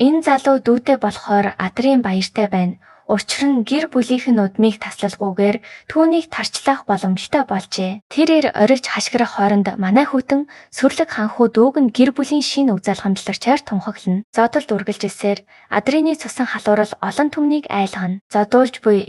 Энэ залуу дүүтэй болохоор Адрын баяртай байна. Учир нь гэр бүлийнх нь удмыг таслалгүйгээр түүнийг тарчлах боломжтой болжээ. Тэрээр оригч хашгирах хооронд манай хүүтэн сүрлэг ханхуу дүүг нь гэр бүлийн шинэ үе залхамжлагчаар тунхаглана. Зодолд үргэлжилсээр Адрины цусан халуурал олон түмнийг айлгана. Зодуулж буй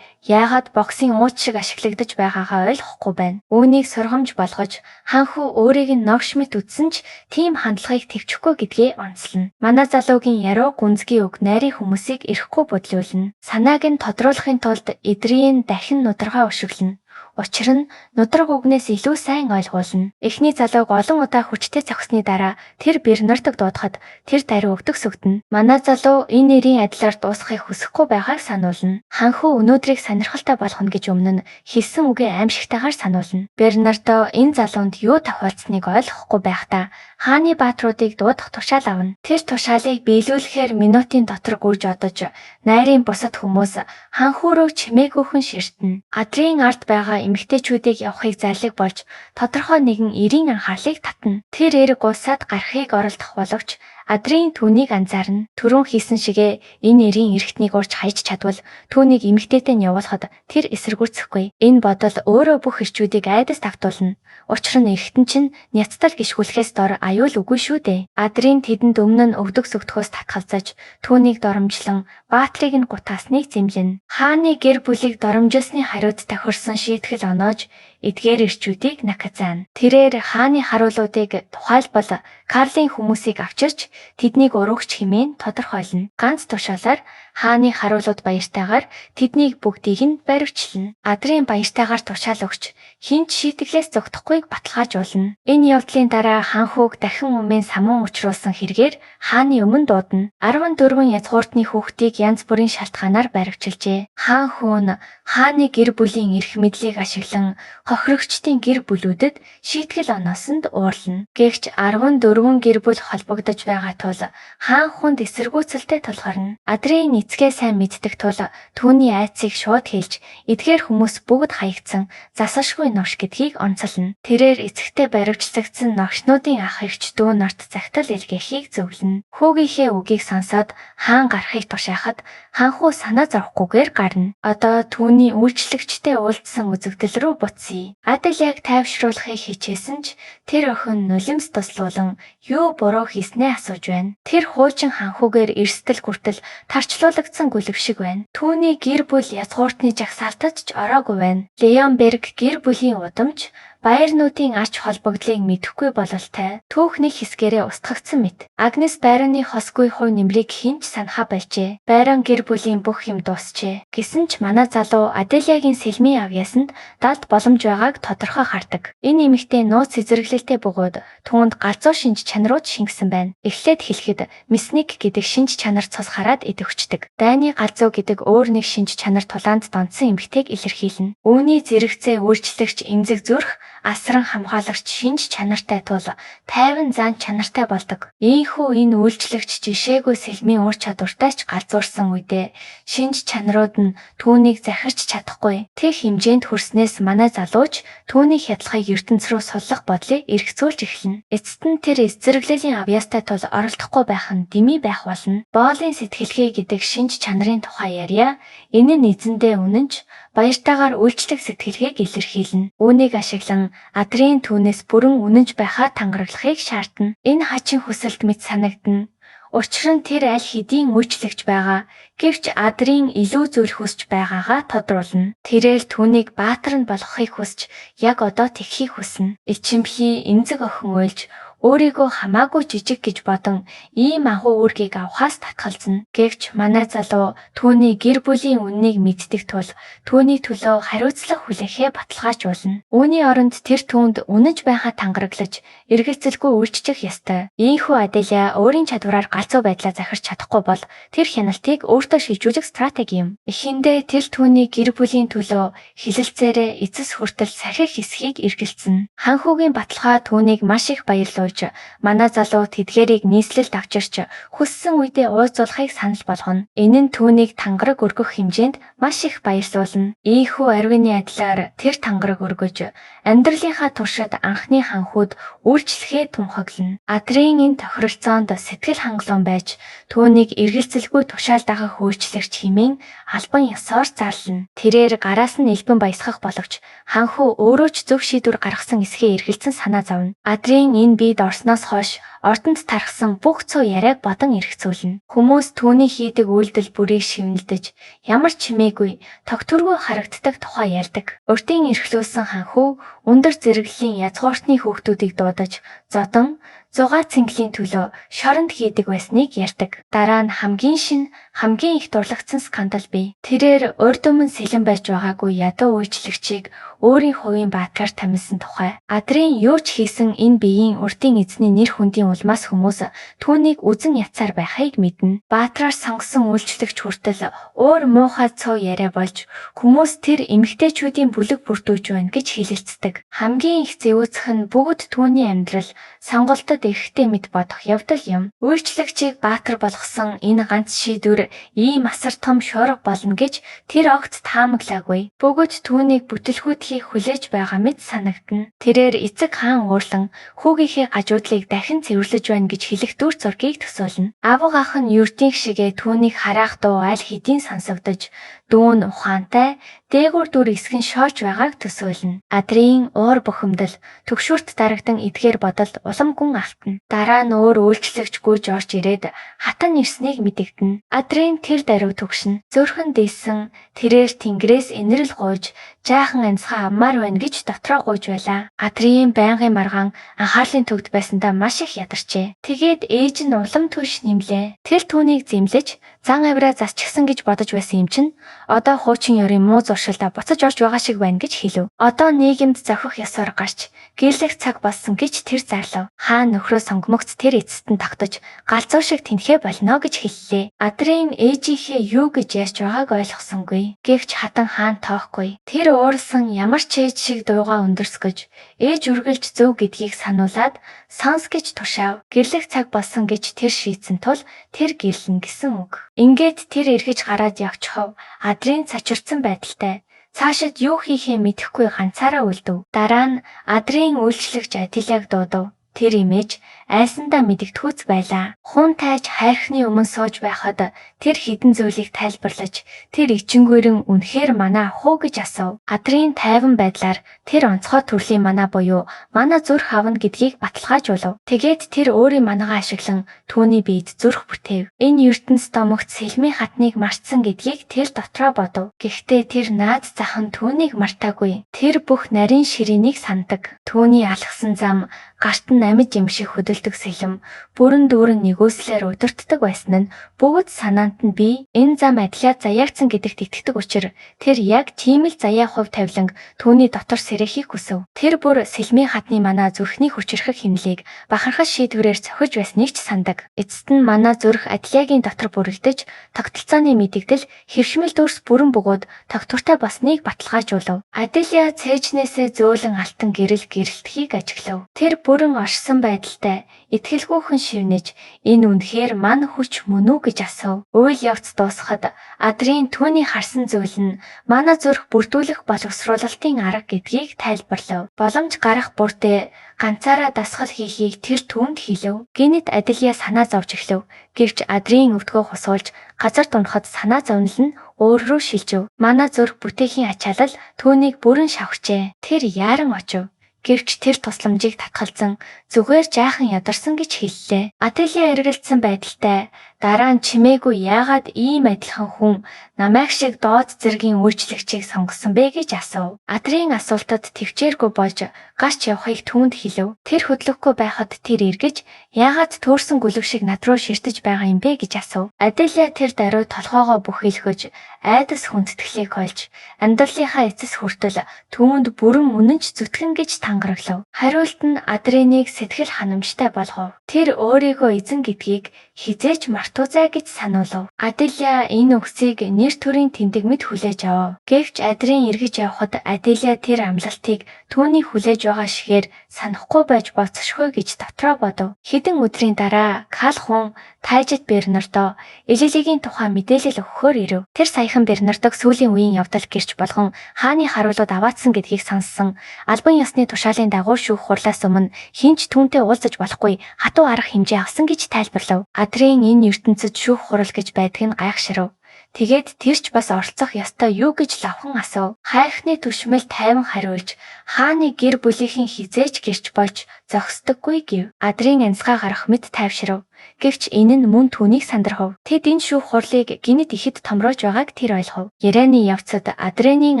яагаад боксын ууч шиг ашиглагдаж байгаагаа ойлгохгүй байна. Үүнийг сургамж болгож ханхуу өөрийг нь Ногшмит үтсэн ч тийм хандлагыг төвчөхгүй гэдгээ онцлно. Манай залуугийн яруу гүнзгий үг найрын хүмүүсийг ирэхгүй бодлуулна. Санааг нь тодруулахын тулд Эдрийн дахин нударгаа ушиглана. Учир нь нудраг үгнээс илүү сайн ойлгуулна. Эхний залууг олон удаа хүчтэй зогссны дараа тэр Бернардыг дуудахад тэр даруй өгдөг сүгдэнэ. Манай залуу энэ нэрийн адилаар дуусгахыг хүсэхгүй байгааг сануулна. Ханхуу өнөөдрийг сонирхолтой болгоно гэж өмнө нь хэлсэн үгээ аимшигтайгаар сануулна. Бернардо энэ залуунд юу тохиолдсныг ойлгохгүй байхдаа хааны баатруудыг дуудах тушаал авна. Тэр тушаалыг биелүүлэхээр минутын дотор гүйж одож найрын бусад хүмүүс ханхуу руу чимээгүйхэн ширтэнэ. Адрын ард байгаа эмэгтэйчүүдийг явахыг зарлиг болж тодорхой нэгэн эрийн анхаарлыг татна. Тэр эрг улсад гарахыг оролдох боловч Адрын түүнийг анзаарна. Түрүүн хийсэн шигээ энэ эрийн эргэтнийг урьж хайж чадвал түүнийг эмэгтэйтэй нь явуулахад тэр эсэргүүцэхгүй. Энэ бодол өөрөө бүх эрчүүдийг айдас тавтуулна. Учир нь эргэтэн чинь няцтал гიშгүүлэхээс дор аюул үгүй шүү дээ. Адрын тэдэнд өмнө нь өгдөг сүгтгөөс татгалзаж түүнийг доромжлон баатрийг нь гутаасныг зэмлэнэ. Хааны гэр бүлийг доромжилсны хариуд тохирсон шийтгэл оноож эдгээр эрчүүдийг наказаана. Тэрээр хааны харуулуудыг тухайлбал Карлын хүмүүсийг авчирч тэднийг уруугч хэмээн тодорхойлно. Ганц тушаалаар хааны харуулууд баяртайгаар тэднийг бүгдийг нь баривчлана. Адрын баяртайгаар тушаал өгч хинч шийтгэлээс зогтохгүйг баталгаажуулна. Энэ явдлын дараа ханхууг дахин өмнө самуун учруулсан хэрэгээр хааны өмнө дуудана. 14 язгууртны хүүхдийг янз бүрийн шалтгаанаар баривчилжээ. Хаан хүүн хааны гэр бүлийн эрх мэдлийг ашиглан хохирогчдын гэр бүлүүдэд шийтгэл оноосонд уурлана. Гэвч 14 гэр бүл холбогдож байгаа тул хаан хүнд эсэргүүцэлтэй тулгарна. Адрын эцгээ сайн мэддэг тул түүний айцыг шууд хэлж эдгээр хүмүүс бүгд хаягдсан засашгүй новш гэдгийг онцолно. Тэрээр эцэгтэй баривчлагдсан новшнуудын ах эгч дүү нарт захидал илгээхийг зөвлөнө. Хүүгийнхээ үгийг сонсоод хаан гарахыг тушаахад ханхуу санаа зовхгүйгээр гарна. Одоо түүний үйлчлэгчтэй уулзсан үзэгдэл рүү буцъя. Адил яг тайвшруулахыг хичээсэн ч тэр охин нулимс туслуулан юу буруу хийснээ асууж байна. Тэр хуучин ханхуугаар эрсдэл хүртэл тарчлуулагдсан гүлэг шиг байна. Түүний гэр бүл язгууртны жагсаалтад ч ороогүй байна. Леонберг гэр бүлийн удамч баярнуудын ач холбогдлыг мэдэхгүй бололтой түүх нэг хэсгээрээ устгагдсан мэт. Агнес байрны хосгүй хувь нэмрийг хинч санахаа болжээ. Байран гэр бүлийн бүх юм дуусчээ. Гэсэн ч манай залуу Аделягийн сэлмийн авьяасанд далд боломж байгааг тодорхой хардаг. Энэ эмэгтэй нууц цэцэрлэгтэй бөгөөд түүнд галзуу шинж чанарууд шингэсэн байна. Эхлээд хэлэхэд мясник гэдэг шинж чанар цус хараад идэвхждэг. Дайны галзуу гэдэг өөр нэг шинж чанар тулаанд донцсон эмэгтэйг илэрхийлнэ. Үүний зэрэгцээ үйлчлэгч эмзэг зүрх асран хамгаалагч шинж чанартай тул тайван зан чанартай болдог. Ийхүү энэ үйлчлэгч жишээгүй сэлмийн ур чадвартай ч галзуурсан үедээ шинж чанарууд нь түүнийг захирч чадахгүй. Тэг хэмжээнд хүрснээс манай залууч түүний хядлагыг ертөнц рүү суллах бодлыг эргцүүлж эхэлнэ. Эцэст нь тэр эсэргүүцлийн авьяастай тул оролдохгүй байх нь дэмий байх болно. Боолын сэтгэлгээ гэдэг шинж чанарын тухай ярья. Энэ нь эзэндээ үнэнч баяртайгаар үйлчлэх сэтгэлгээг илэрхийлнэ. Үүнийг ашиглан Адрын түүнээс бүрэн үнэнч байхаа тангараглахыг шаардна. Энэ хачин хүсэлт мэт санагдана. Учир нь тэр аль хэдийн үйлчлэгч байгаа. Гэвч Адрын илүү зүйл хүсч байгаагаа тодруулна. Тэрээр түүнийг баатар нь болгохыг хүсч яг одоо тэгхийг хүснэ. Ичимхий эмзэг охин уйлж өөрийгөө хамаагүй жижиг гэж бодон ийм агуу үүргийг авахаас татгалзна. Гэвч манай залуу түүний гэр бүлийн үннийг мэддэг тул түүний төлөө хариуцлага хүлээхээ баталгаажуулна. Үүний оронд тэр түүнд үнэнч байхаа тангараглаж эргэлзэлгүй үйлчлэх ёстой. Ийхүү Аделя өөрийн чадвараар галзуу байдлаа захирч чадахгүй бол тэр хяналтыг өөртөө шийдвэрлэх стратеги юм. Эхэндээ тэр түүний гэр бүлийн төлөө хилэлцээрээ эцэс хүртэл сахих хэсгийг эргэлзэнэ. Ханхуугийн баталгаа түүнийг маш их баярлуул өгөөж манай залуу тэдгээрийг нийслэлд авчирч хүссэн үедээ уузуулахыг санал болгоно. Энэ нь түүнийг тангараг өргөх хэмжээнд маш их баярлуулна. Ийхүү Арвины адилаар тэр тангараг өргөж амьдралынхаа туршид анхны ханхуд үйлчлэхээ тунхаглана. Адрын энэ тохиролцоонд сэтгэл хангалуун байж түүнийг эргэлзэлгүй тушаал дагах үйлчлэгч хэмээн албан ёсоор зарлана. Тэрээр гараас нь элбэн баясгах боловч ханху өөрөө ч зөв шийдвэр гаргасан эсхээ эргэлзэн санаа зовно. Адрын энэ биед орсноос хойш ордонд тархсан бүх цуу яриаг бодон эргцүүлнэ. Хүмүүс түүний хийдэг үйлдэл бүрийг шивнэлдэж ямар чимээгүй тогтворгүй харагддаг тухай ярьдаг. Өртийн эрхлүүлсэн ханху өндөр зэрэглэлийн язгууртны хүүхдүүдийг дуудаж зодон зугаа цэнгэлийн төлөө шоронд хийдэг байсныг ярьдаг. Дараа нь хамгийн их дурлагдсан скандал бий. Тэрээр урд өмнө сэлэн байж байгаагүй ядуу үйлчлэгчийг өөрийн хувийн баатраар тамилсан тухай. Адрын юу ч хийсэн энэ биеийн урдын эзний нэр хүндийн улмаас хүмүүс түүнийг үзэн ятсаар байхыг мэднэ. Баатраар сонгосон үйлчлэгч хүртэл өөр муухай цуу яриа болж хүмүүс тэр эмэгтэйчүүдийн бүлэг бүрдүүлж байна гэж хэлэлцдэг. Хамгийн их зэвүүцэх нь бүгд түүний амьдрал сонголтод эрэхтэй мэд бодох явдал юм. Үйлчлэгчийг баатар болгосон энэ ганц шийдвэр ийм асар том шуурга болно гэж тэр огт таамаглаагүй. Бүгд түүнийг бүтэлгүйтлийг хүлээж байгаа мэт санагдана. Тэрээр эцэг хаан уурлан хүүгийнхээ гажуудлыг дахин цэвэрлэж байна гэж хэлэх дүр зургийг төсөөлнө. Авга ах нь юртийн шигээ түүнийг хараах дуу аль хэдийн сонсогдож дүүн ухаантай дээгүүр дүр эсгэн шоож байгааг төсөөлнө. Адрын уур бухимдал төгшүүрт дарагдан эдгээр бодолд улам гүн автна. Дараа нь өөр үйлчлэгч гүйж орж ирээд хатан ирснийг мэдэгдэнэ. Адрын тэр даруй төгшнө. Зөөрхөн дийсэн тэрээр тэнгэрээс инэрэл гуйж жаахан амьсгаа авмаар байна гэж дотроо гуйж байлаа. Адрын байнгын маргаан анхаарлын төгд байсандаа маш их ядарчээ. Тэгээд ээж нь улам түлш нэмлээ. Тэр түүнийг зэмлэж зан авираа засчихсан гэж бодож байсан юм чинь одоо хуучин ёрын муу зуршилдаа буцаж орж байгаа шиг байна гэж хэлв. Одоо нийгэмд зохих ёсоор гарч гэрлэх цаг болсон гэж тэр зарлав. Хаан нөхрөө сонгомогц тэр эцэст нь тогтож галзуу шиг тэнхээ болно гэж хэллээ. Адрын ээжийнхээ юу гэж ярьж байгааг ойлгосонгүй. Гэвч хатан хаан тоохгүй. Тэр уурсан ямар ч ээж шиг дуугаа өндөрсгөж ээж үргэлж зөв гэдгийг сануулад сонс гэж тушаав. Гэрлэх цаг болсон гэж тэр шийдсэн тул тэр гэрлэн гэсэн үг. Ингээд тэр эргэж гараад явчихав. Адрын цачирсан байдалтай. Цаашид юу хийхээ мэдэхгүй ганцаараа үлдэв. Дараа нь Адрын үйлчлэгч Атилаг дуудав. Тэр имэж айсандаа мэдэгдэхүйц байлаа. Хун тайж хайрхны өмнө сууж байхад тэр хідэн зүйлийг тайлбарлаж тэр ичингүүрэн үнэхээр манаа хуу гэж асуув. Адрын тайван байдлаар тэр онцгой төрлийн манаа буюу манаа зүрх авна гэдгийг баталгаажуулав. Тэгээд тэр өөрийн манагаа ашиглан түүний биед зүрх бүтээв. Энэ ертөнц домогт сэлмийн хатныг мартсан гэдгийг тэр дотроо бодов. Гэхдээ тэр наад зах нь түүнийг мартаагүй. Тэр бүх нарийн ширээнийг сандаг. Түүний алхсан зам гарт нь амьд юм шиг хөдөлдөг сэлэм бүрэн дүүрэн нэгөөслөөр удирддаг байсан нь бүгд санаанд нь би энэ зам адилаа заяагцсан гэдэгт итгэдэг учраас тэр яг тийм л заяа хувь тавиланг түүний дотор сэрэхийг хүсв. Тэр бүр сэлмийн хатны манаа зүрхний хүчрхэг хэмнэлийг бахархаж шийдвэрээр цохиж байсныг ч сандаг. Эцэст нь манаа зүрх адилаагийн дотор бүрэгдэж тогтолцооны мэдэгдэл хэвшмэл дүрс бүрэн бөгөөд тогтвортой болсныг баталгаажуулав. Аделия цээжнээсээ зөөлөн алтан гэрэлтхийг ажиглав. Тэр бүрэн оршсон байдалтай итгэлгүйхэн шивнэж энэ үнэхээр мань хүч мөн үү гэж асуув. Үйл явц дуусахад Адрын түүний харсан зүйл нь манай зүрх бүрдүүлэх боловсруулалтын арга гэдгийг тайлбарлав. Боломж гарах бүртээ ганцаараа дасгал хийхийг тэр түүнд хэлв. Гэнэт Аделия санаа зовж эхлэв. Гэвч Адрын өвдгөө хусуулж газар дунахад санаа зовнол нь өөр рүү шилжив. Манай зүрх бүтээхийн ачаалал түүнийг бүрэн шавхжээ. Тэр яаран очив. Гэвч тэр тусламжийг татгалзан зүгээр жаахан ядарсан гэж хэллээ. Аделия эргэлзсэн байдалтай дараа нь чимээгүй яагаад ийм адилхан хүн намайг шиг доод зэргийн үйлчлэгчийг сонгосон бэ гэж асуув. Адрын асуултад төвчээргүй болж гарч явахыг түүнд хэлв. Тэр хөдлөхгүй байхад тэр эргэж яагаад төөрсөн гүлэг шиг над руу ширтэж байгаа юм бэ гэж асуув. Аделия тэр даруй толгоогоо бүхэлгэж айдас хүндэтгэлийг хольж амьдралынхаа эцэс хүртэл түүнд бүрэн үнэнч зүтгэн гэж тангараглав. Хариулт нь Адреныг сэтгэл ханамжтай болгов. Тэр өөрийгөө эзэн гэдгийг хизээч мартуузай гэж сануулав. Аделя энэ үгсийг нэр төрийн тэмдэг мэд хүлээж авав. Гэвч Адрин эргэж явхад Аделя тэр амлалтыг түүний хүлээж байгаа шигээр санахгүй байж болцсошгүй гэж дотроо бодов. Хэдэн өдрийн дараа Калхун Тайжид Бернардо Элилигийн тухай мэдээлэл өгөхөөр ирэв. Тэр саяхан Бернардог сүүлийн үеийн явдал гэрч болгон хааны харуулууд аваатсан гэдгийг сонссон. Албан ёсны тушаалын дагуу шүүх хурлаас өмнө хинч түүнтэй уулзаж болохгүй хатуу арга хэмжээ авсан гэж тайлбарлав. Адрин энэ ертөнцид шүүх хурал гэж байдгийг гайхширв. Тэгээд тэрч бас оролцох ёстой юу гэж лавхан асуув. Хайрхны түшмэл тайван хариулж хааны гэр бүлийнхэн хизээч гэрч болж зогсдоггүй гэв. Адрин анцгаа гарах мэт тайвширв. Гэвч энэ нь мөн түүнийг сандрахав. Тэд энэ шүүх хурлыг гинэт ихэд томроож байгааг тэр ойлгов. Ярианы явцад Адренийн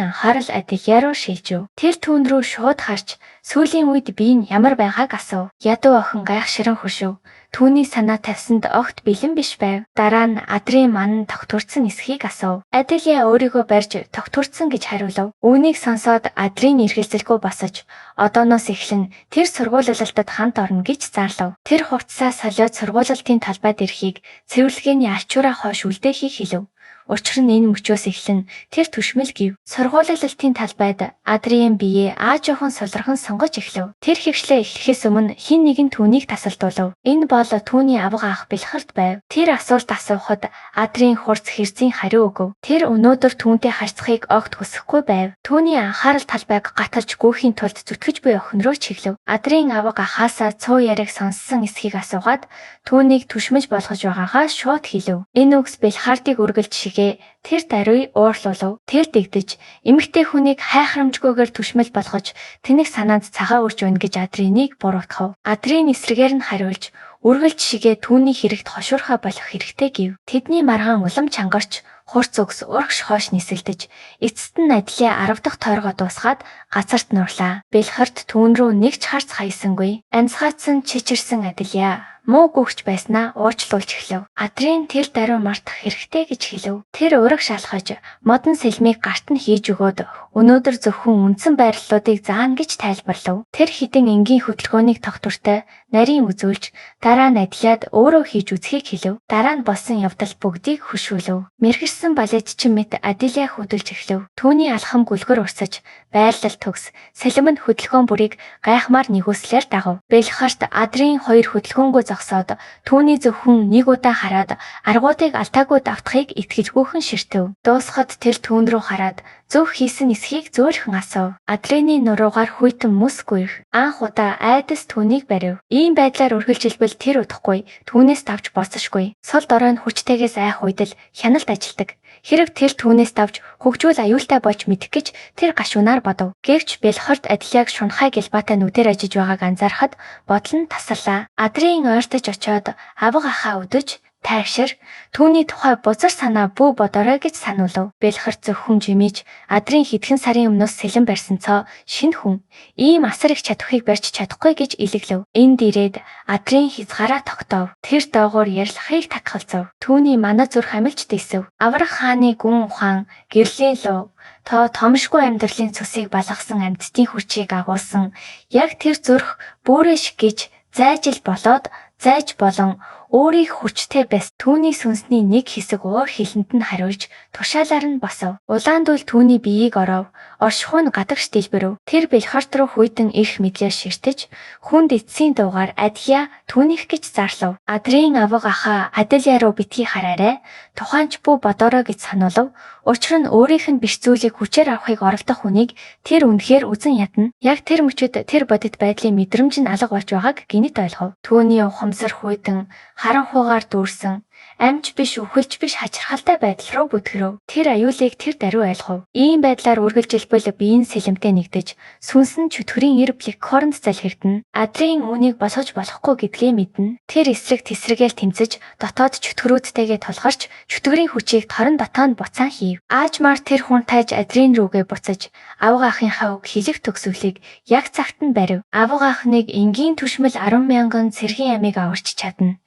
анхаарал Аделя руу шилжив. Тэр түүн рүү шууд харж сүүлийн үед би нь ямар байгааг асуув. Ядуу охин гайхширан хөшөв. Түүний санаа тавьсанд огт бэлэн биш байв. Дараа нь Адрин ман тогтворцсон эсхийг асуув. Аделя өөрийгөө барьж тогтворцсон гэж хариулав. Үүнийг сонсоод Адрин эргэлзэлгүй босож одооноос эхлэн тэр сургуулилалтад хамт орно гэж зарлав. Тэр хувцсаа солиод сургуулалтын талбайд ирэхийг цэвэрлэгээний ачуураа хойш үлдээхийг хэлв. Учир нь энэ мөчөөс эхлэн тэр түшмэл гэв. Сургуулилалтын талбайд Адрин биеэ жоохон сулархан сонгож эхлэв. Тэр хөвшлээ эхлэхээс өмнө хэн нэгэн түүнийг тасалдуулав. Энэ бол түүний авга ах Бэлхард байв. Тэр асуулт асуухад Адрин хурц хэрзийн хариу өгөв. Тэр өнөөдөр түүнтэй харьцахыг огт хүсэхгүй байв. Түүний анхаарал талбайг гаталж гүйхийн тулд зүтгэж буй охин руу чиглэв. Адрин авга ахаасаа цуу яриаг сонссон эсхийг асуугаад түүнийг түшмэж болгож байгаагаа шууд хэлв. Энэ үгс Бэлхардыг үргэлж шигээ тэр даруй уурлуулав. Тэр дэгдэж эмэгтэй хүнийг хайхрамжгүйгээр түшмэл болгож тэнэг санаанд цагаа өрж байна гэж Адринийг буруутгав. Адрин эсрэгээр нь хариулж үргэлж шигээ түүний хэрэгт хошуурхаа болох хэрэгтэй гэв. Тэдний маргаан улам чангарч хурц өгс урагш хойш нисэлдэж эцэст нь Аделя 10 дахь тойргоо дуусгаад газарт нурлаа. Бэлхард түүн рүү нэг ч харц хаysангүй. Анцгаатсан чичирсэн Аделя муу гүгч байснаа уучлуулж эхлэв. Адрин тэр даруй мартах хэрэгтэй гэж хэлв. Тэр ураг шалхаж модон сэлмийг гарт нь хийж өгөөд өнөөдөр зөвхөн үндсэн байрлалуудыг заана гэж тайлбарлав. Тэр хідэн энгийн хөтөлбөрийн тогтвортой нарийн үзүүлж дараа нь Аделяд өөрөө хийж үзхийг хэлв. Дараа нь болсон явдал бүгдийг хөшүүлв. Мэргэшсэн балетчин мэт Аделя хөдөлж эхлэв. Түүний алхам гүлгэр урсаж байрлал төгс салиманд хөдөлгөөн бүрийг гайхмаар нэгүслэр дагав. Бэлхарт Адрин хоёр хөдөлгөөнгөө зогсоод түүний зөвхөн нэг удаа хараад аргуудыг алдаагүй давтахыг итгэж гүйхэн ширтэв. Дуусахад тэр түүн рүү хараад зөв хийсэн эсхийг зөөлхөн асуув. Адрины нуруугаар хүйтэн мөс гүйх. Анх удаа айдас түүнийг барив. Ийм байдлаар үргэлжилбэл тэр удахгүй түүнээс давж болцошгүй. Сул дорой нь хүчтэйгээс айх үед л хяналт ажилдаг. Хэрэг тэр түүнээс давж хөгжүүл аюултай болж мэдэх гэж тэр гашуунаар бодов. Гэвч Бэлхард Аделяг шунхай гэлбаатай нүдээр ажиж байгааг анзаарахад бодол нь тасаллаа. Адрин ойртож очиод авга ахаа өдөж тайвшир түүний тухай бузар санаа бүү бодорой гэж сануулв. Бэлхард зөвхөн жимиж Адрин хэдхэн сарын өмнөөс сэлэн барьсан цоо шинэ хүн ийм асар их чадварыг барьж чадахгүй гэж илэглэв. Энд ирээд Адрин хязгаараа тогтоов. Тэр доогуур ярилцахыг татгалзав. Түүний манай зүрх амилж дэсв. Аврах хааны гүн ухаан гэрлийн луу томшгүй амьдралын цусыг балгасан амьтдын хүчийг агуулсан яг тэр зүрх бүрээ шиг гэж зайжил болоод зайж болон өөрийг хүчтэй бэс түүний сүнсний нэг хэсэг уур хилэнд нь хариулж тушаалаар нь босов. Улаандуул түүний биеийг оров. Оршихуй нь гадагш дэлбэрэв. Тэр Бэлхарт руу хүйтэн ирэх мэдлээр ширтэж хүнд эцсийн дуугаар Аделя түүнийх гэж зарлав. Адрин авга ахаа Аделя руу битгий хараарай. Тухайнч бүү бодорой гэж сануулв. Учир нь өөрийнх нь биш зүйлийг хүчээр авахыг оролдох хүнийг тэр үнэхээр үзэн ядна. Яг тэр мөчөд тэр бодит байдлын мэдрэмж нь алга болж байгааг гинэт ойлгов. Түүний ухамсар хүйтэн харанхуугаар дүүрсэн амж биш үхэлж биш хачирхалтай байдал руу бүтгэрэв. Тэр аюулыг тэр даруй ойлгов. Ийм байдлаар үргэлжилбэл биеийн сэлэмтэй нэгдэж сүнс нь чөтгөрийн эр плексорнд залхирдана. Адрин үүнийг босгож болохгүй гэдгээ мэднэ. Тэр эсрэг тесрэгээл тэмцэж дотоод чөтгөрүүдтэйгээ тулгарч чөтгөрийн хүчийг торон дотоонд буцаан хийв. Аажмаар тэр хүн тайж Адрин рүүгээ буцаж авга ахынхаа үг хэлэх төгсгөлийг яг цагт нь барив. Авга ахныг энгийн түшмэл 10,000 цэргийн амийг аварч чадна.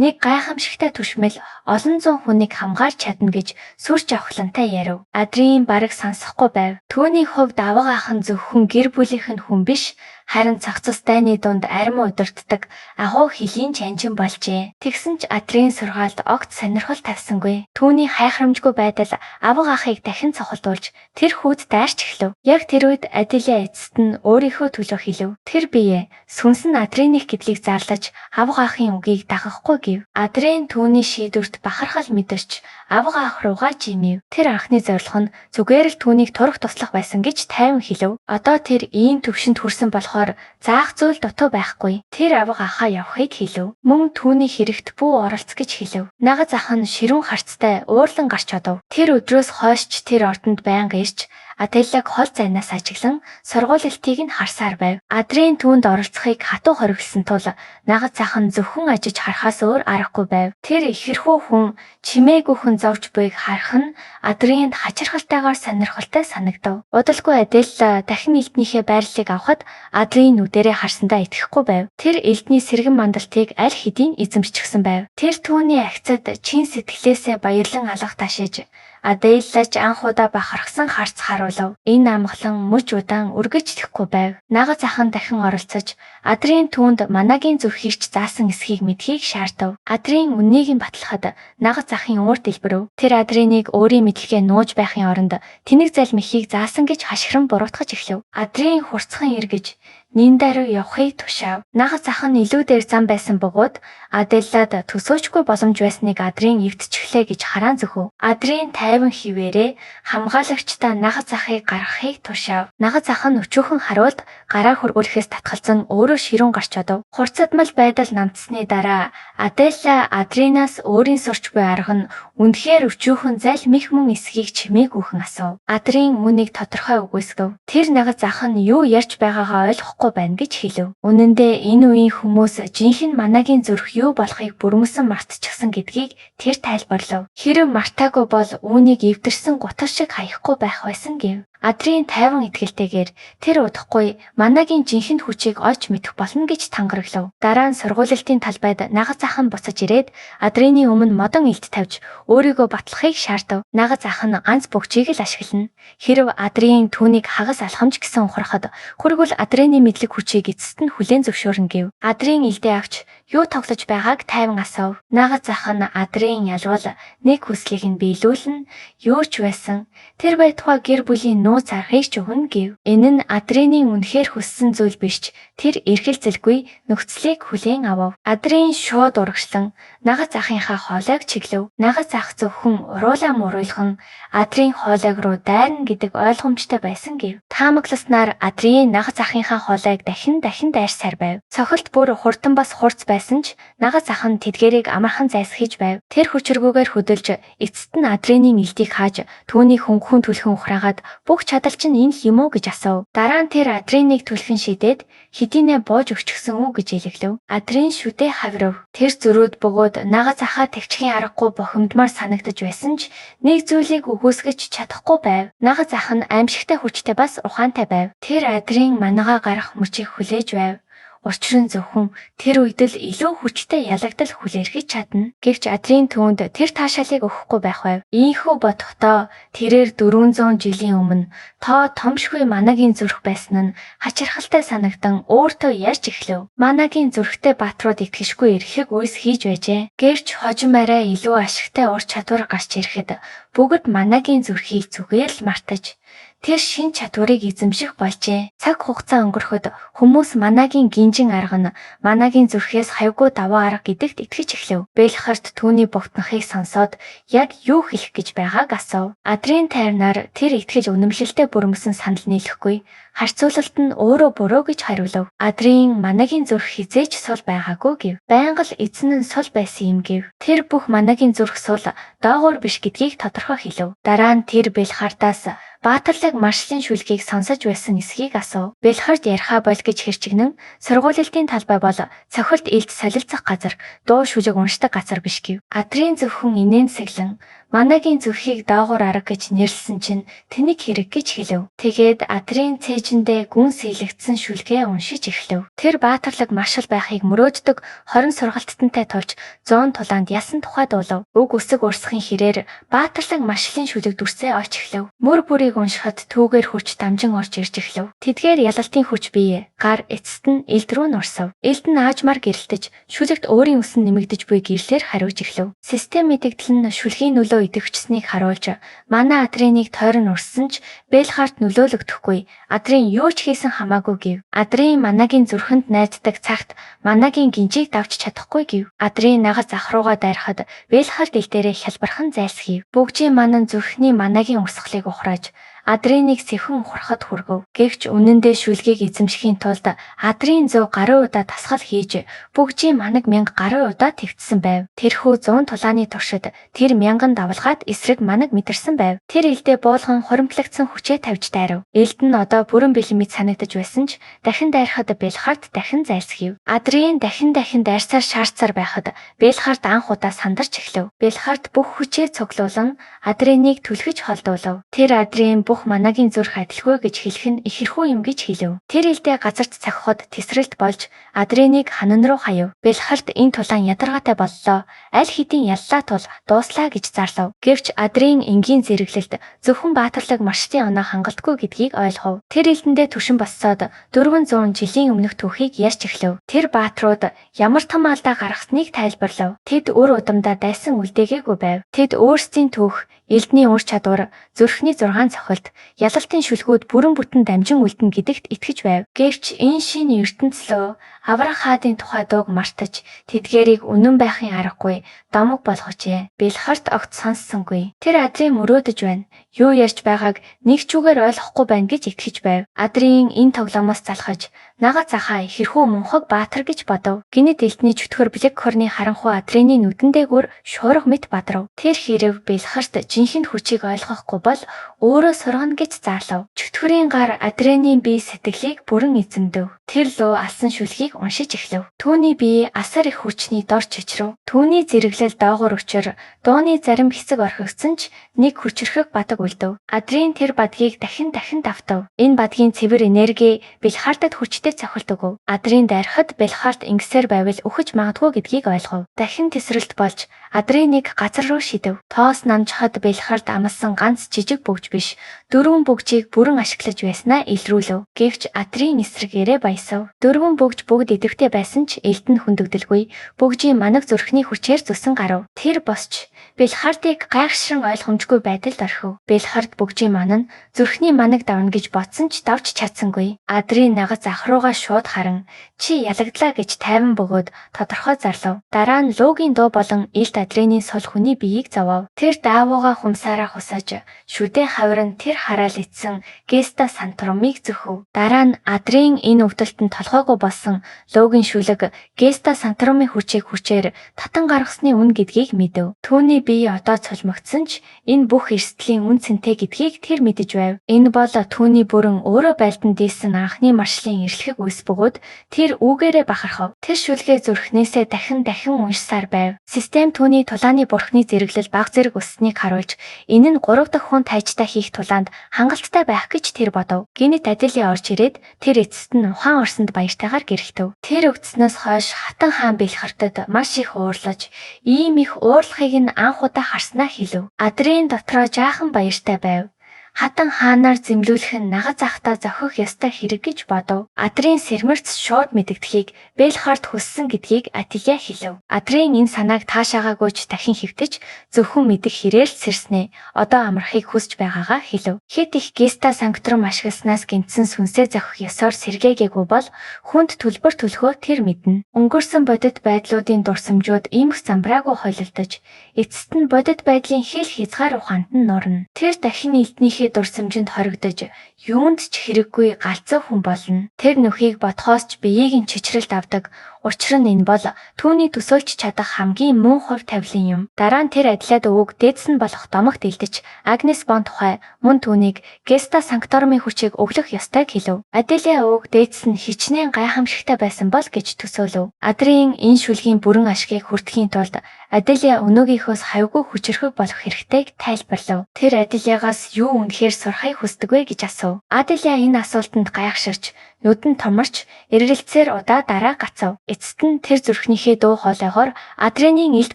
Нэг гайхамшигтай түшмэл олон зуун хүнийг хамгаалж чадна гэж сүрч авахлантай ярив. Адрин бараг сонсохгүй байв. Түүний хувьд авга ах нь зөвхөн гэр бүлийнх нь хүн биш, Харин цогцос дайны дунд арим удирддаг агуу хилийн чанжин болжээ. Тэгсэн ч Адрийн сургаалд огт сонирхол тавьсангүй. Түүний хайхрамжгүй байдал авга ахыг дахин цохолдуулж тэр хүүд дайрч эхлэв. Яг тэр үед Аделя эцэст нь өөрийнхөө төлөө хэлв. Тэр бие сүнсэн Адрийных гэдлийг зарлаж авга ахын үгийг дагахгүй гэв. Адрийн түүний шийдвэрт бахархал мэдэрч авга ах руугаа жимэв. Тэр анхны зорилго нь зүгээр л түүнийг турах туслах байсан гэж тайван хэлв. Одоо тэр ийм төвшөнд хүрсэн болохоор заах зүйл дутуу байхгүй. Тэр авга ахаа явахыг хэлв. Мөн түүний хэрэгт бүү оролц гэж хэлв. Нагаз ах нь ширүүн харцтай уурлан гарч одов. Тэр өдрөөс хойш тэр ордонд байнга ирж Аделяг хол зайнаас ажиглан сургуулилтыг нь харсаар байв. Адрийн түүнд оролцохыг хатуу хориглосон тул нагаз ах нь зөвхөн ажиж харахаас өөр аргагүй байв. Тэр ихэрхүү хүн чимээгүй хүн зовж буйг харах нь Адринд хачирхалтайгаар сонирхолтой санагдав. Удалгүй Аделя дахин элднийхээ байрлалыг авахад Адрийн нүдэрээ харсандаа итгэхгүй байв. Тэр элдний сэргэн мандалтыг аль хэдийн эзэмшчихсэн байв. Тэр түүний агцад чин сэтгэлээсээ баярлан алга ташиж Аделяч анх удаа бахархсан харц харуулв. Энэ амгалан мөч удаан үргэж тэхгүй байв. Нагаз ах нь дахин оролцож Адрийн түүнд манагийн зүрхийгч заасан эсхийг мэдхийг шаардав. Адрийн үннийг нь батлахад нагаз ахын уур дэлбэрв. Тэр Адрийг өөрийн мэдлэгээ нууж байхын оронд тэнэг залмихийг заасан гэж хашгиран буруутгаж эхлэв. Адрийн хурцхан эргэж Нинда руу явахыг тушаав. Нагаз ах нь илүү дээр зам байсан бөгөөд Аделлад төсөөлчгүй боломж байсныг Адрийн эвдчихлээ гэж хараан зөхөв. Адрийн тайван хിവэрээ хамгаалагчдаа нагаз ахыг гаргахыг тушаав. Нагаз ах нь өчүүхэн харуулд гараа хөргүүлэхээс татгалзан өөрөө ширүүн гарч одов. Хурцадмал байдал намтсны дараа Аделя Адринаас өөрийн сурч буй арга нь үнэхээр өчүүхэн залмих мөн эсхийг чимээгүйхэн асуув. Адрийн үүнийг тодорхой үгүйсгэв. Тэр нагаз ах нь юу ярьж байгаагаа ойлгохгүй байна гэж хэлв. Үнэн дээр энэ үеийн хүмүүс жинхэнэ манагийн зүрх юу болохыг бүрмөсөн мартчихсан гэдгийг тэр тайлбарлав. Хэрэв мартаагүй бол үүнийг эвдэрсэн гутар шиг хаяхгүй байх байсан гэв. Адрийн тайван итгэлтэйгээр тэр удахгүй манагийн жинхэнэ хүчийг олж мэдэх болно гэж тангараглав. Дараа нь сургуулилтын талбайд нагаз ах нь буцаж ирээд Адрины өмнө модон илт тавьж өөрийгөө батлахыг шаардав. Нагаз ах нь ганц бөгчийг л ашиглана. Хэрэв Адрийн түүнийг хагас алхамж гэсэн ухрахад хүргэл Адрины мэдлэг хүчийг эцэст нь хүлээн зөвшөөрнө гэв. Адрийн илдээ авч юу тоглож байгааг тайван асуув. Нагаз ах нь Адрийн ялвал нэг хүслийг нь биелүүлнэ. Юу ч байсан тэр байтугай гэр бүлийн нууц аргыг ч өгнө гэв. Энэ нь Адрины үнэхээр хүссэн зүйл биш ч тэр эргэлзэлгүй нөхцөлийг хүлээн авав. Адрийн шууд урагшлан нагаз ахынхаа хоолойг чиглэв. Нагаз ах зөвхөн уруулаа мууруулхан Адрийн хоолойг руу дайрна гэдэг ойлгомжтой байсан гэв. Таамагласнаар Адрийн нагаз ахынхаа хоолойг дахин дайрсаар байв. Цохилт бүр хурдан бас хурц байсан ч нагаз ах нь тэдгэрийг амархан зайлсхийж байв. Тэр хүчргүүгээр хөдөлж эцэст нь Адрины илтийг хааж түүний хөнгөн түлхэн ухраагаад бүх чадал чинь энэ юм уу гэж асуув. Дараа нь тэр Адриныг түлхэн шидээд хэдийнэ бууж өгчихсөн үү гэж илэглэв. Адрин шүдэ хаврав. Тэр зөрүүд бөгөөд нагаз ахаа тэгчхийн аргагүй бохимдмаар санагдаж байсан ч нэг зүйлийг үгүйсгэж чадахгүй байв. Нагаз ах нь аимшигтай хүчтэй бас ухаантай байв. Тэр Адрин манагаа гарах мөчийг хүлээж байв. Учир нь зөвхөн тэр үед л илүү хүчтэй ялагдал хүлэрхэж чадна. Гэвч Адрийн түүнд тэр таашаалыг өгөхгүй байх байв. Ийхүү бодохдоо тэрээр 400 жилийн өмнө томшгүй манагийн зүрх байсан нь хачирхалтай санагдан өөртөө ярьж эхлэв. Манагийн зүрхтэй баатрууд итгэшгүй эрхэг үйс хийж байжээ. Гэвч хожим арай илүү ашигтай ур чадвар гарч ирэхэд бүгд манагийн зүрхийг зүгээр л мартаж тэр шин чадварыг эзэмших болжээ. Цаг хугацаа өнгөрөхөд хүмүүс манагийн гинжин арга нь манагийн зүрхээс хавьгүй даваа арга гэдэгт итгэж эхлэв. Бэлхарт түүний богтнохыг сонсоод яг юу хэлэх гэж байгааг асуув. Адрийн тайвнаар тэр итгэж үнэмшилтэй бүрмөсөн санал нийлэхгүй. Харьцуулалт нь өөрөө буруу гэж хариулав. Адрийн манагийн зүрх хизээч сул байгаагүй гэв. Байнга л эзэн нь сул байсан юм гэв. Тэр бүх манагийн зүрх сул доогуур биш гэдгийг тодорхой хэлв. Дараа нь тэр Бэлхартаас Баатарлаг маршлын шүлгийг сонсож байсан эсхийг асуув. Бэлхард яриха бол гэж хэрчигнэн сургуулилтын талбай бол цохилт илт солилцох газар, дуу шүлэг уншдаг газар биш гэв. Адрийн зөвхөн инээн сэглэн Манагийн зүрхийг доогуур арга гэж нэрлсэн чинь тэнэг хэрэг гэж хэлв. Тэгээд Адрын цээжиндээ гүн сэлэгдсэн шүлгээ уншиж эхлэв. Тэр баатарлаг маршал байхыг мөрөөддөг 20 сургалтантай тулж 100 тулаанд ясан тухай дуулав. Уг үсэг урсахын хэрээр баатарлаг маршалын шүлэг дүрсээ олж эхлэв. Мөр бүрийг уншихад түүгээр хүч дамжин орж ирж эхлэв. Тэдгээр ялалтын хүч бие, гар, эцэст нь элд рүү нурсав. Элд нь аажмаар гэрэлтэж, шүлэгт өөрийн үсэн нэмэгдэж буй гэрлээр хариуж эхлэв. Систем мэдэгдэл нь шүлгийн нөлөө идэвхжсэнийг харуулж, манай Адриныг тойрон урссан ч Белхарт нөлөөлөгдөхгүй. Адрин юу ч хийсэн хамаагүй гэв. Адрин манагийн зүрхэнд найддаг цагт манагийн гинжийг давж чадахгүй гэв. Адрин нагаз ах руугаа дайрахад Белхарт ил дээрээ хялбархан зайлсхийв. Бүгжийн манан зүрхний манагийн урсгалыг ухрааж Адриныг сэхэн ухрахад хүргэв. Гэвч үнэндээ шүлгийг эзэмшихийн тулд Адрин 100 гаруй удаа тасгал хийж бүгжийн манаг 1000 гаруй удаа твцсэн байв. Тэрхүү 100 тулааны туршид тэр 1000 давлгаад эсрэг манаг мэдэрсэн байв. Тэр элдээ буулган хуримтлагдсан хүчээ тавьж дайрав. Элд нь одоо бүрэн бэлэн мэт санагдаж байсан ч дахин дайрахад Белхарт дахин зайлсхийв. Адрин дахин дайрсаар шаардсаар байхад Белхарт анх удаа сандарч эхлэв. Белхарт бүх хүчээ цуглуулан Адриныг түлхэж холдуулав. Тэр Адрин бүх манагийн зүрх адилгүй гэж хэлэх нь ихэрхүү юм гэж хэлв. Тэр элдээ газарт цахихад тесрэлт болж Адриныг ханан руу хаяв. Белхарт энэ тулаан ядаргаатай боллоо. Аль хэдийн яллаа тул дууслаа гэж зарлав. Гэвч Адрин энгийн зэрэглэлд зөвхөн баатарлаг маршдын оноо хангалтгүй гэдгийг ойлгов. Тэр элдэндээ түшин боссоод 400 жилийн өмнөх түүхийг ярьж эхлэв. Тэр баатрууд ямар том алдаа гаргасныг тайлбарлав. Тэд үр удамдаа дайсан үлдээгээгүй байв. Тэд өөрсдийн түүх, элдний ур чадвар, зүрхний 6 цохилт, ялалтын шүлгүүд бүрэн бүтэн дамжин үлдэн гэдэгт итгэж байв. Гэвч энэ шинэ ертөнцлөө Аврах хаадын тухай дууг мартаж тэдгээрийг үнэн байхын аргагүй дамаг болгожээ. Белхарт огт сонссонгүй. Тэр Адрин мөрөөдөж байна. Юу ярьж байгааг нэг ч үгээр ойлгохгүй байна гэж итгэж байв. Адрин энэ тоглоомоос залхаж нагаз ахаа ихэрхүү мунхаг баатар гэж бодов. Гинэд элдний чөтгөр блек хорны харанхуй Адрины нүдэндээ шуурга мэт бадрав. Тэр хэрэг Белхарт жинхэнэ хүчийг ойлгохгүй бол өөрөө сургана гэж заалав. Чөтгөрийн гар Адринийн бие сэтгэлийг бүрэн эзэмдэв. Тэр лөө алсан шүлгийг уншиж эхлэв. Түүний бие асар их хүчний дор чичрэв. Түүний зэрэглэл доогуур учир дууны зарим хэсэг орхигдсон ч нэг хүчрхэг бадаг үлдэв. Адрин тэр бадгийг дахин давтав. Энэ бадгийн цэвэр энерги Белхартад хүчтэй цохилт өгөв. Адрин дайрахад Белхарт ингэсээр байвал үхэж магадгүй гэдгийг ойлгов. Дахин тесрэлт болж Адриныг газар руу шидэв. Тоос намжихад Белхарт амлсан ганц жижиг бүгж биш, 4 бүгжийг бүрэн ашиглаж байснаа илрүүлв. Гэвч Адрин эсрэгээрээ баясав. 4 бүгж бүгд идэвхтэй байсан ч элд нь хүндэгдэлгүй. Бүгжийн манаг зүрхний хүчээр зүсэн гарав. Тэр босч Белхартыг гайхшран ойлгомжгүй байдалд орхив. Белхарт бүгжийн манан зүрхний манаг давна гэж бодсон ч давж чадсангүй. Адрин нагаз ах руугаа шууд харан чи ялагдлаа гэж тайван бөгөөд тодорхой зарлав. Дараа нь луугийн дуу болон элд Адрины сул хүний биеийг зовов. Тэр даавууга хумсаараа хусаж шүдэн хаврын тэр хараал ицсэн Геста Сантрумыг зөхөв. Дараа нь Адрин энэ өвдөлтөнд толгойгоо болсон луугийн шүлэг Геста Сантрумын хүчээр татан гаргасны үн гэдгийг мэдэв. Түүний бие одоо цулмагдсан ч энэ бүх эрсдлийн үн цэнтэй гэдгийг тэр мэдэж байв. Энэ бол түүний бүрэн өөрөө байлдан дийсэн анхны маршлын эрхлэх үс бөгөөд тэр үүгээрээ бахархав. Тэр шүлгээ зүрхнээсээ дахин уншсаар байв. Систем түүний тулааны бурхны зэрэглэл баг зэрэг өсснийг харуулж энэ нь 3 дахь хүн тайжтай хийх тулаанд хангалттай байх гэж тэр бодов. Гинэт Адили орж ирээд тэр эцэст нь ухаан орсонд баяртайгаар гэрэлтэв. Тэр өгдснөөс хойш хатан хаан Белхартад маш их уурлаж, ийм их уурлахыг нь анх удаа харснаа хэлв. Адрин дотроо жаахан баяртай байв. Хатан хаанаар зэмлүүлэх нь нагаз ахтаа зохих ёстой хэрэг гэж бодов. Адрин сэрмэрц шууд мэдэгдэхийг Белхарт хүссэн гэдгийг Атия хэлв. Адрин энэ санааг таашаагаагүйч дахин хэвтэж зөвхөн мэдэх хэрээр л сэрснэ. Одоо амрахыг хүсэж байгаагаа хэлв. Хэд их Геста Санктрум ашигласнаас гинтсэн сүнсээ зохих ёсоор сэргээгээгүй бол хүнд төлбөр төлөхөө тэр мэднэ. Өнгөрсөн бодит байдлуудын дурсамжууд иймх замбраагүй хойлолдож, эцэст нь бодит байдлын хэл хязгаар ухаанд нь нурна. Тэр дахин элднийхээ дурсамжинд хоригдож юунд ч хэрэггүй галзуу хүн болно. Тэр нөхийг ботхоос ч биеийг нь чичрэлд авдаг, Учир нь энэ бол түүний төсөөлж чадах хамгийн муу хувь тавилан юм. Дараа нь тэр Аделиад өвөг дээдс нь болох домогт илдэж Агнес Бон тухай мөн түүнийг Геста Санктормын хүчийг өглөх ёстойг хэлв. Аделиа өвөг дээдс нь хичнээн гайхамшигтай байсан бол гэж төсөөлөв. Адрийн энэ шүлгийн бүрэн ашгийг хүртэхийн тулд Аделиа өнөөгийнхөөс хавьгүй хүчрхэг болох хэрэгтэйг тайлбарлав. Тэр Аделиагаас юу үнэхээр сурахыг хүсдэг вэ гэж асуув. Аделиа энэ асуултанд гайхширч нүдэн томорч эргэлцээр удаа дараа гацав. Эцэст нь тэр зүрхнийхээ дуу хоолойгоор Адрийн илт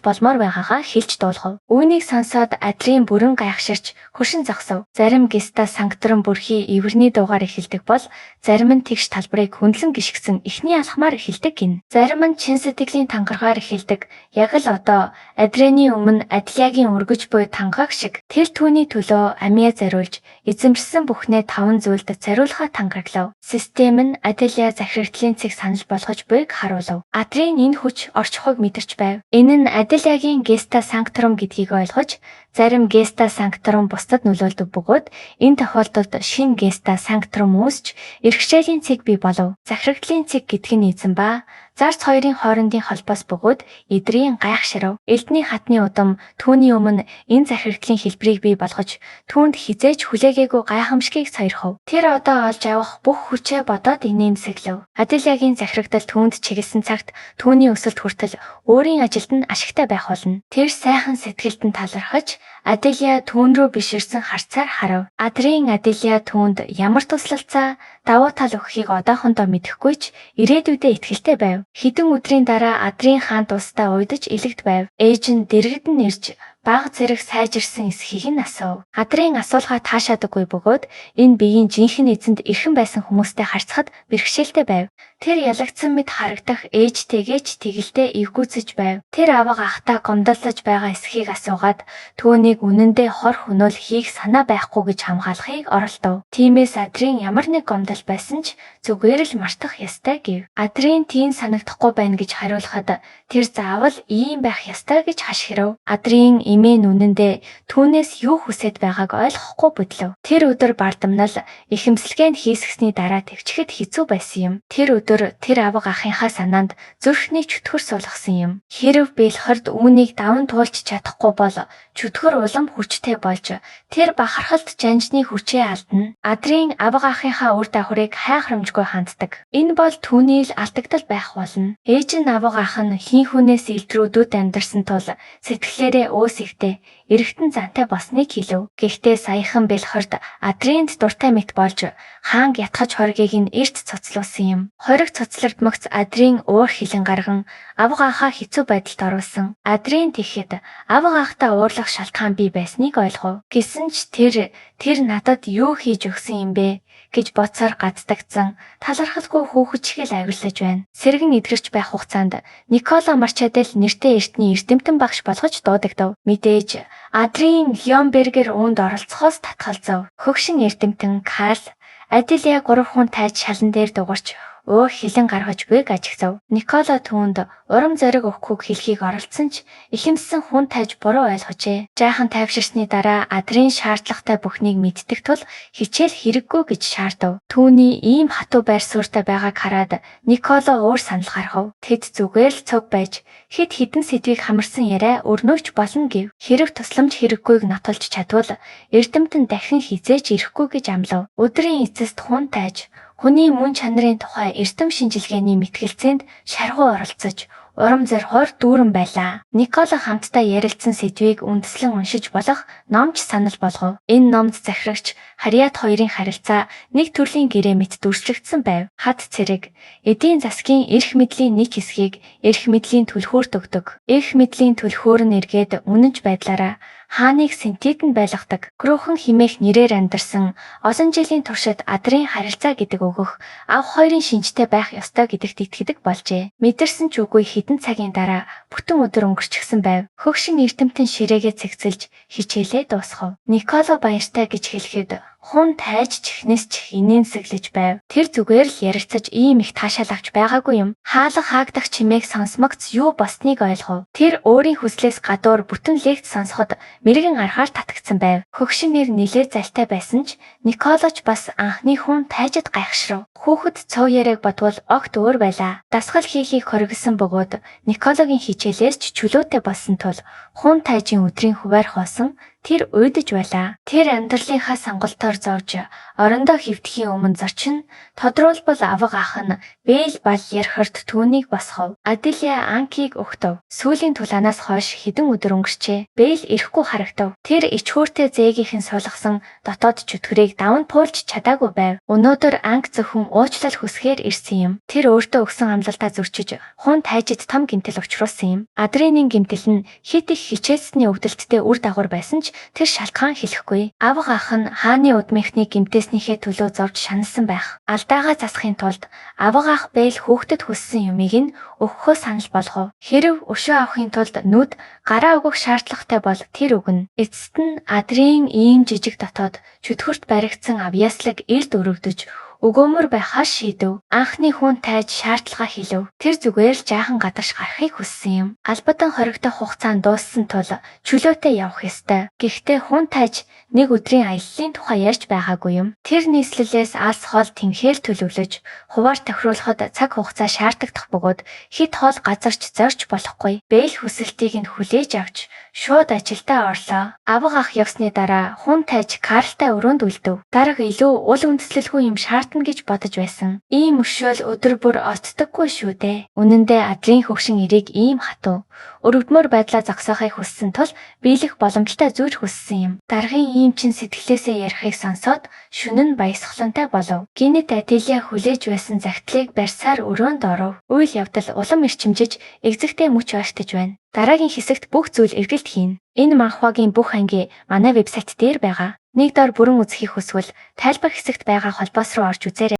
болмоор байгаагаа хэлж дуулгав. Үүнийг сонсоод Адрийн бүрэн гайхширч хөршин зогсов. Зарим Геста Санктром бүрхий эвэрний дуугаар эхэлдэг бол зарим нь тэгш талбарыг хөндлөн гიშгсэн эхний алхмаар эхэлдэг гин. Зарим нь чин сэтгэлийн тангаргаар эхэлдэг. Яг л одоо Адрийн өмнө Аделиагийн өргөж буй тангааг шиг тэр түүний төлөө амиа зариулж эзэмшсэн бүхнээ 5 зүйлд зариулахаа тангаглав. Систем нь Аделиа захирагдлын цэг санал болгож буйг харуулв. Адрийн энэ хүч орчхойг мэдэрч байв. Энэ нь Аделиагийн Геста Санктром гэдгийг ойлгож зарим Геста Санктром бусдад нөлөөлдөг бөгөөд энэ тохиолдолд шинэ Геста Санктром үүсч эрхшээлийн цэг бий болов. Захирагдлын цэг гэдэг нь эзэн ба зарц хоёрын хоорондын холбоос бөгөөд эдрийн гайхширв. Элдний хатны удам түүний өмнө энэ захирагдлын хэлбэрийг бий болгож түүнд хизээж хүлээгээгүй гайхамшигыг сойрхов. Тэр одоо олж авах бүх хүчээ бодоод инээмсэглэв. Аделиагийн захирагдал түүнд чиглэсэн цагт түүний өсөлт хүртэл өөрийн ажилд нь ашигтай байх болно. Тэр сайхан сэтгэлд нь талархаж Аделиа түүн рүү биширсэн харцаар харав. Адрийн Аделиа түүнд ямар туслалцаа давуу тал өгөхийг одоохондоо мэдэхгүй ч ирээдүйдээ итгэлтэй байв. Хэдэн өдрийн дараа Адрийн хаан тусдаа уйдаж илэгд байв. Ээж нь дэргэд нь ирж бага зэрэг сайжирсан эсхийг нь асуув. Адрийн асуулгаа таашаадаггүй бөгөөд энэ биеийн жинхэнэ эзэнд эрхэн байсан хүмүүстэй харьцахад бэрхшээлтэй байв. Тэр ялагдсан мэт харагдах ээжтэйгээ ч тэгэлдээ эвгүүцэж байв. Тэр авга ахтаа гомдолж байгаа эсхийг асуугаад түүнийг үнэндээ хор хөнөөл хийх санаа байхгүй гэж хамгаалахыг оролдов. Тиймээс Адрийн ямар нэг гомдол байсан ч зүгээр л мартах ёстой гэв. Адрийн тийм санагдахгүй байна гэж хариулахад тэр заавал ийм байх ёстой гэж хашгирав. Адрийн эмээ нүнэндээ түүнээс юу хүсэж байгааг ойлгохгүй бодлоо. Тэр өдөр бардамнал ихэмсэлгээнд хийсгэсний дараа төвчгэд хэцүү байсан юм. Тэр өдөр тэр авга ахынхаа санаанд зүрхний чөтгөр суулгасан юм. Хэрв бэлхорд үүнийг даван туулж чадахгүй бол чөтгөр улам хүчтэй болж тэр бахархалт жанжны хүчээ алдна. Адрийн авга ахынхаа үр дагаврыг хайхрамжгүй ханддаг. Энэ бол түүний л алдагдал байх болно. Ээж нь авга ах нь хин хүнээс илтрүүдүүд амьдарсан тул сэтгэлээрээ өөсөвтэй эргэтэн зантай босныг хэлв. Гэхдээ саяхан бэлхорд Адринд дуртай мэт болж хаанг ятгах хоргийг нь эрт цоцлуулсан юм. Хориг цоцлогдмогц Адрийн уур хилэн гарган авга ахаа хэцүү байдалд оруулсан. Адрийн тэгэхэд авга ахтаа уурлах шалтгаан бий байсныг ойлгов. Гэсэн ч тэр надад юу хийж өгсөн юм бэ гэж бодсоор гацдагцсан талархалгүй хүүхэд л авирлаж байна. Сэргэн эдгэрч байх хугацаанд Николо Марчадел нэртэй эртний эрдэмтэн багш болгож дуудагдав. Мэдээж Адрийн Леонбергер үүнд оролцохоос татгалзав. Хөгшин эрдэмтэн Карл Аделиа 3 хүн тайж шалан дээр дугарч уур хилэн гаргаж буйг ажигсав. Николо түүнд урам зориг өгөхөг хэлхийг оролцсон ч ихэмссэн хүн тайж буруу ойлгожээ. Жаахан тайвширсны дараа Адрийн шаардлагатай бүхнийг мэддэг тул хичээл хэрэггүй гэж шаардав. Түүний ийм хатуу байр суурьтай байгааг хараад Николо уур санал гаргав. Тэд зүгээр л цуг байж хэд хідэн сэдвийг хамарсан яриа өрнөөч болно гэв. Хэрэг тусламж хэрэггүйг нотолж чадвал эрдэмтэн дахин хизээж ирэхгүй гэж амлав. Өдрийн эцэст хүн тайж хүний мөн чанарын тухай эрдэм шинжилгээний мэтгэлцээнд шаргуу оролцож урам зоригоор дүүрэн байлаа. Николо хамтдаа ярилцсан сэдвийг үндэслэн уншиж болох номч санал болгов. Энэ номд захирагч Хариат хоёрын харилцаа нэг төрлийн гэрээ мэт дүрслэгдсэн байв. Хад цэрэг эдийн засгийн эрх мэдлийн нэг хэсгийг эрх мэдлийн түлхүүрт өгдөг. Эрх мэдлийн түлхүүр нь эргээд үнэнч байдлаараа хааныг синтетэн байлгадаг. Крүүхэн химээх нэрээр амьдарсан олон жилийн туршид Адрийн харилцаа гэдэг өгөх ав хоёрын шинжтэй байх ёстой гэдэгт итгэдэг болжээ. Мэдэрсэн ч үгүй хэдэн цагийн дараа бүтэн өдөр өнгөрчихсөн байв. Хөгшин эрдэмтэн ширээгээ цэгцэлж хичээлээ дуусгав. Николо баяртай гэж хэлэхэд Хун тайж чихнээс чих инээнсэглэж байв. Тэр зүгээр л ярилцаж ийм их таашаал авч байгаагүй юм. Хаалга хаагдах чимээг сонсмогц юу босныг ойлгов. Тэр өөрийн хүслээс гадуур бүтэн лекц сонсоход мэрэгэн арахаар татагдсан байв. Хөгшин нэр нилээ залтай байсан ч Николоч бас анхны хун тайжид гайхшрав. Хүүхэд цов яриаг бодвол огт өөр байлаа. Дасгал хийхийг хоригдсан бөгөөд Никологийн хичээлээс ч чөлөөтэй болсон тул хун тайжийн өдрийн хуваар хоосон тэр уйдаж байлаа. Тэр амьдралынхаа сонголтоор зовж орондоо хөвтөхийн өмнө зочин тодруулбал авга ах нь Бэйл бал ярихорт түүнийг босгов. Аделия Анкийг өгтөв. Сүүлийн тулаанаас хойш хэдэн өдөр өнгөрчээ. Бэйл ирэхгүй харагдав. Тэр ичхүүртэй зээгийнхэн суулгасан дотоод чөтгөрийг даван пуулж чадаагүй байв. Өнөөдөр Анк зөвхөн уучлал хүсгээр ирсэн юм. Тэр өөртөө өгсөн амлалтаа зөрчиж хун тайжид том гэмтэл учруулсан юм. Адренийн гэмтэл нь хит их хичээсний өвдөлттэй үр дагавар байсан ч тэр шалтгаан хэлэхгүй. Авга ах нь хааны удмынхны гэмтээснийхээ төлөө зовж шаналсан байх. Алдаагаа засахын тулд авга ах Бэйл хүүхдэд хүссэн юмыг нь өгөхөө санал болгов. Хэрв өшөө авахын тулд нүд гараа өгөх шаардлагатай бол тэр өгнө. Эцэст нь Адрийн ийм жижиг дотоод чөтгөрт баригдсан авьяаслаг эрд өргөдөж өгөөмөр байхаа шийдэв. Анхны хүн тайж шаардлага хэлв. Тэр зүгээр л жаахан гадарш гарахыг хүссэн юм. Албадан хоригдох хугацаанд дууссан тул чөлөөтэй явах ёстой. Гэхдээ хүн тайж нэг өдрийн аяллалын тухай ярьж байгаагүй юм. Тэр нийслэлээс алс хоол тэнхээр төлөвлөж, хуваар тохируулахад цаг хугацаа шаардагдах бөгөөд хит хоол газарч зорж болохгүй. Бэйл хүсэлтийг нь хүлээж авч шууд ажилдаа орлоо. Авга ах явсны дараа хүн тайж Карлтай өрөөнд үлдэв. Дарга илүү уул үндэслэлгүй юм шаардна гэж бодож байсан. Ийм өшөөл өдөр бүр оцдоггүй шүү дээ. Үнэн дээр Адрийн хөгшин эрийг ийм хатуу. Өргөдмөр байдлаа зогсоохыг хүссэн тул биелэх боломжтой зүйр хүссэн юм. Даргын ийм чин сэтгэлээсээ ярихыг сонсоод шүнэн баясгалантай болов. Гинет Аделия хүлээж байсан загтлыг барьсаар өрөөнд оров. Үйл явдал улам эрчимжиж эгзэгтэй мөч ойртож байна. Дараагийн хэсэгт бүх зүйл эргэлт хийн. Энэ манхвагийн бүх анги манай вебсайт дээр байгаа. Нэг дор бүрэн үзэхийг хүсвэл тайлбар хэсэгт байгаа холбоос руу орж үзээрэй.